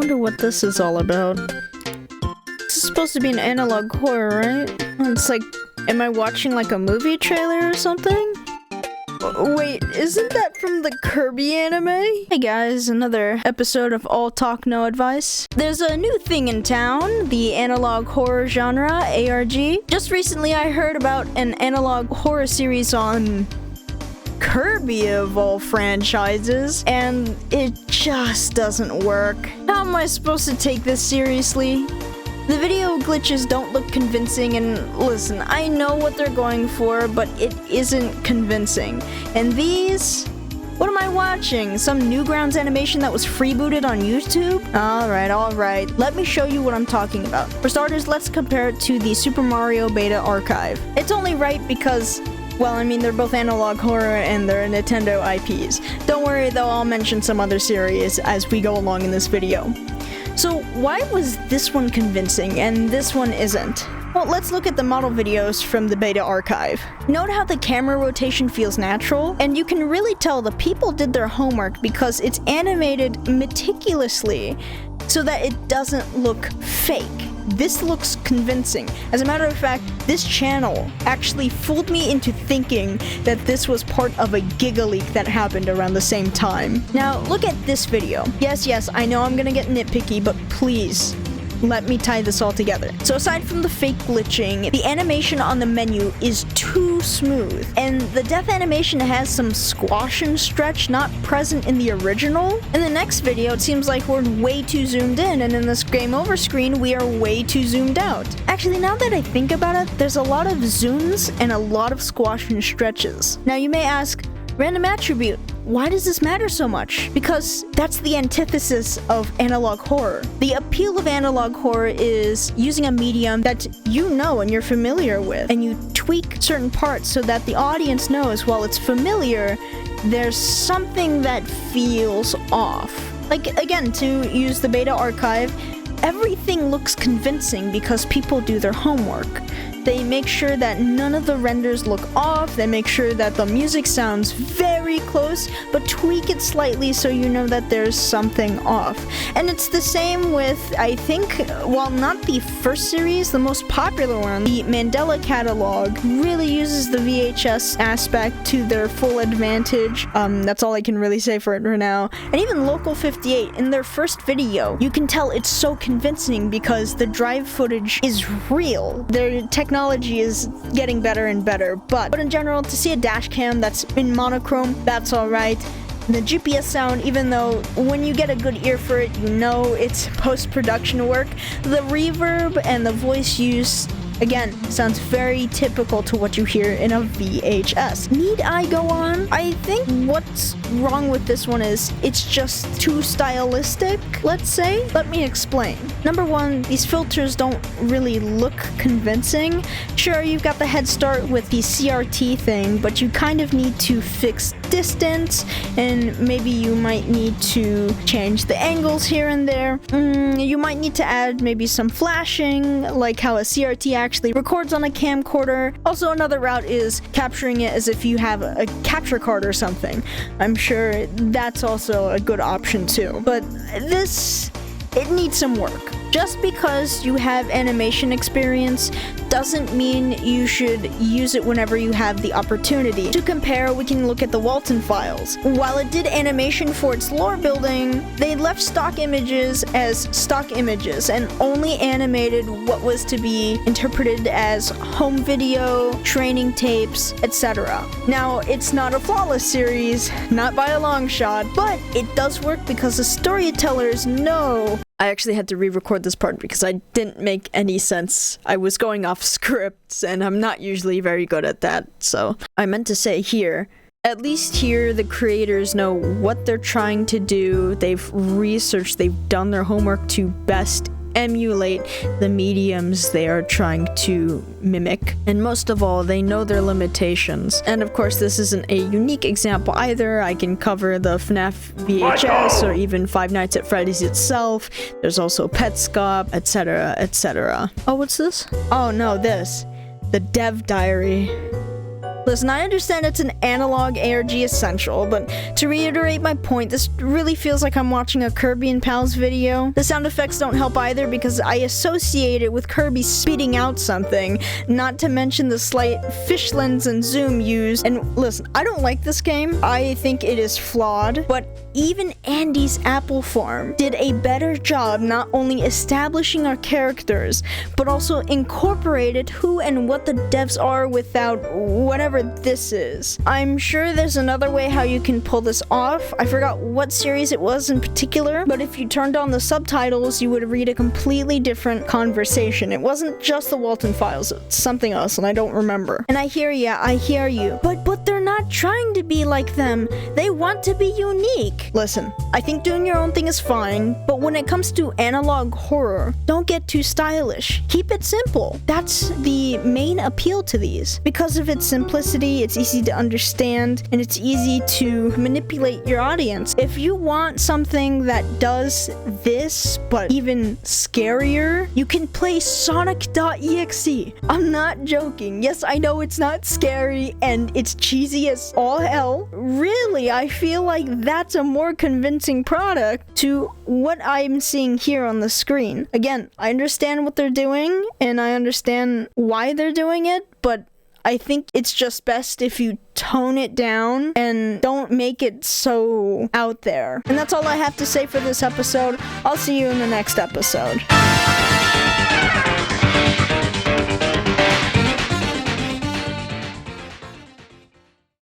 wonder what this is all about. This is supposed to be an analog horror, right? It's like, am I watching like a movie trailer or something? Wait, isn't that from the Kirby anime? Hey guys, another episode of All Talk No Advice. There's a new thing in town, the analog horror genre, ARG. Just recently I heard about an analog horror series on Kirby of all franchises, and it just doesn't work. How am I supposed to take this seriously? The video glitches don't look convincing, and listen, I know what they're going for, but it isn't convincing. And these? What am I watching? Some Newgrounds animation that was freebooted on YouTube? Alright. Let me show you what I'm talking about. For starters, let's compare it to the Super Mario Beta Archive. It's only right because, well, I mean, they're both analog horror and they're Nintendo IPs. Don't worry though, I'll mention some other series as we go along in this video. So why was this one convincing and this one isn't? Well, let's look at the model videos from the Beta Archive. Note how the camera rotation feels natural, and you can really tell the people did their homework because it's animated meticulously so that it doesn't look fake. This looks convincing. As a matter of fact, this channel actually fooled me into thinking that this was part of a Giga leak that happened around the same time. Now, look at this video. Yes, I know I'm gonna get nitpicky, but please, let me tie this all together. So aside from the fake glitching, the animation on the menu is too smooth, and the death animation has some squash and stretch not present in the original. In the next video, it seems like we're way too zoomed in, and in this game over screen, we are way too zoomed out. Actually, now that I think about it, there's a lot of zooms and a lot of squash and stretches. Now you may ask, random attribute, why does this matter so much? Because that's the antithesis of analog horror. The appeal of analog horror is using a medium that you know and you're familiar with, and you tweak certain parts so that the audience knows while it's familiar, there's something that feels off. Like, again, to use the Beta Archive, everything looks convincing because people do their homework. They make sure that none of the renders look off, they make sure that the music sounds very close, but tweak it slightly so you know that there's something off. And it's the same with, I think, while not the first series, the most popular one, the Mandela catalog, really uses the VHS aspect to their full advantage. That's all I can really say for it right now. And even Local 58, in their first video, you can tell it's so convincing because the drive footage is real. Their technology is getting better and better, but in general, to see a dash cam that's in monochrome, that's alright. The GPS sound, even though when you get a good ear for it, you know it's post-production work, the reverb and the voice use, again, sounds very typical to what you hear in a VHS. Need I go on? I think what's wrong with this one is it's just too stylistic, let's say. Let me explain. Number one, these filters don't really look convincing. Sure, you've got the head start with the CRT thing, but you kind of need to fix distance, and maybe you might need to change the angles here and there. You might need to add maybe some flashing, like how a CRT actually records on a camcorder. Also, another route is capturing it as if you have a capture card or something. I'm sure that's also a good option too. But this, it needs some work. Just because you have animation experience doesn't mean you should use it whenever you have the opportunity. To compare, we can look at the Walton files. While it did animation for its lore building, they left stock images as stock images and only animated what was to be interpreted as home video, training tapes, etc. Now, it's not a flawless series, not by a long shot, but it does work because the storytellers know. I actually had to re-record this part because I didn't make any sense. I was going off scripts, and I'm not usually very good at that, so I meant to say here, at least here the creators know what they're trying to do, they've researched, they've done their homework to best emulate the mediums they are trying to mimic. And most of all, they know their limitations. And of course, this isn't a unique example either. I can cover the FNAF VHS or even Five Nights at Freddy's itself. There's also Petscop, etc., etc. Oh, what's this? Oh no, this. The Dev Diary. Listen, I understand it's an analog ARG essential, but to reiterate my point, this really feels like I'm watching a Kirby and Pals video. The sound effects don't help either because I associate it with Kirby spitting out something, not to mention the slight fish lens and zoom used. And listen, I don't like this game. I think it is flawed, but even Andy's Apple Farm did a better job not only establishing our characters, but also incorporated who and what the devs are without whatever this is. I'm sure there's another way how you can pull this off. I forgot what series it was in particular, but if you turned on the subtitles, you would read a completely different conversation. It wasn't just the Walton Files, it's something else, and I don't remember. And I hear you, but they're not trying to be like them. They want to be unique. Listen, I think doing your own thing is fine, but when it comes to analog horror, don't get too stylish. Keep it simple. That's the main appeal to these. Because of its simplicity, it's easy to understand, and it's easy to manipulate your audience. If you want something that does this, but even scarier, you can play Sonic.exe. I'm not joking. Yes, I know it's not scary, and it's cheesy as all hell. Really, I feel like that's a more convincing product to what I'm seeing here on the screen. Again, I understand what they're doing, and I understand why they're doing it, but I think it's just best if you tone it down and don't make it so out there. And that's all I have to say for this episode. I'll see you in the next episode.